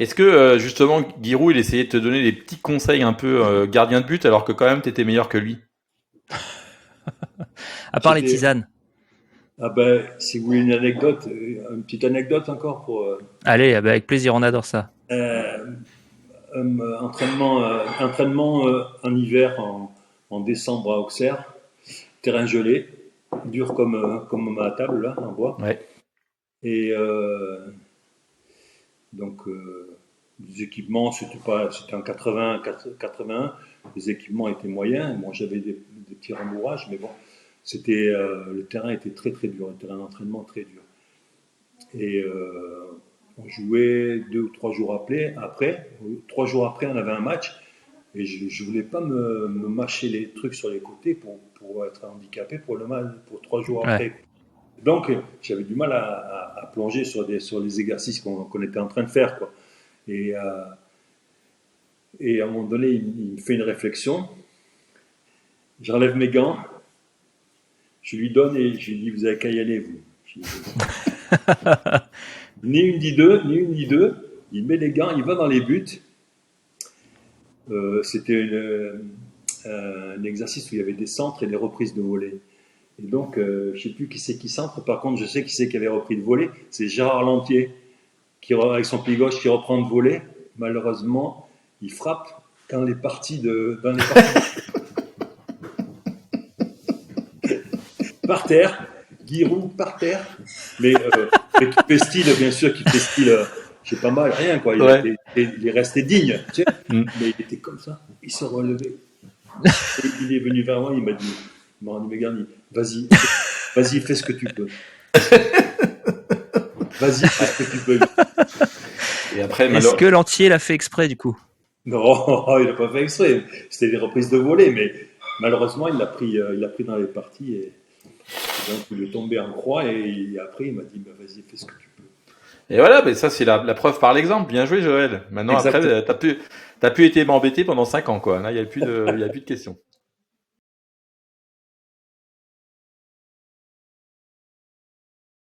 Est-ce que justement Giroud il essayait de te donner des petits conseils un peu gardien de but alors que quand même t'étais meilleur que lui? À part les C'était. tisanes. Ah ben, si vous voulez une anecdote, une petite anecdote encore pour Allez, ah bah, avec plaisir, on adore ça. euh, entraînement en hiver en décembre à Auxerre, terrain gelé, dur comme ma table là en bois. Ouais. Et donc les équipements, c'était en 81, les équipements étaient moyens. Bon, j'avais des petits rembourrages, mais bon, le terrain était très très dur, un terrain d'entraînement très dur. Et on jouait 2 ou 3 jours après. 3 jours après, on avait un match. Et je voulais pas me mâcher les trucs sur les côtés pour être handicapé pour le match, pour 3 jours Ouais. après. Donc, j'avais du mal à plonger sur les exercices qu'on était en train de faire, quoi. Et, euh, et à un moment donné, il me fait une réflexion. J'enlève mes gants, je lui donne et je lui dis, vous avez qu'à y aller, vous. Je lui dis, ni une ni deux, ni une ni deux. Il met les gants, il va dans les buts. C'était un exercice où il y avait des centres et des reprises de volée. Et donc, je ne sais plus qui c'est qui centre. Par contre, je sais qui c'est qui avait repris de voler. C'est Gérard Lantier, avec son pied gauche, qui reprend de voler. Malheureusement, il frappe dans les parties par terre. Giroud par terre. Mais, mais qui fait style, bien sûr, qui fait style, je sais pas mal, rien, quoi. Ouais. Il est resté digne, tu sais. Mm. Mais il était comme ça. Il s'est relevé. Et il est venu vers moi, il m'a rendu mes gardes, il dit, vas-y, fais ce que tu peux. Vas-y, fais ce que tu peux. Et après, Est-ce que l'entier l'a fait exprès du coup? Non, il n'a pas fait exprès. C'était des reprises de volée, mais malheureusement, il l'a pris dans les parties et donc il est tombé en croix et après il m'a dit, bah, vas-y, fais ce que tu peux. et voilà, mais ça c'est la preuve par l'exemple. Bien joué, Joël. Maintenant, après, Exactement. t'as pu être embêté pendant 5 ans, quoi. Là, il y a plus de questions.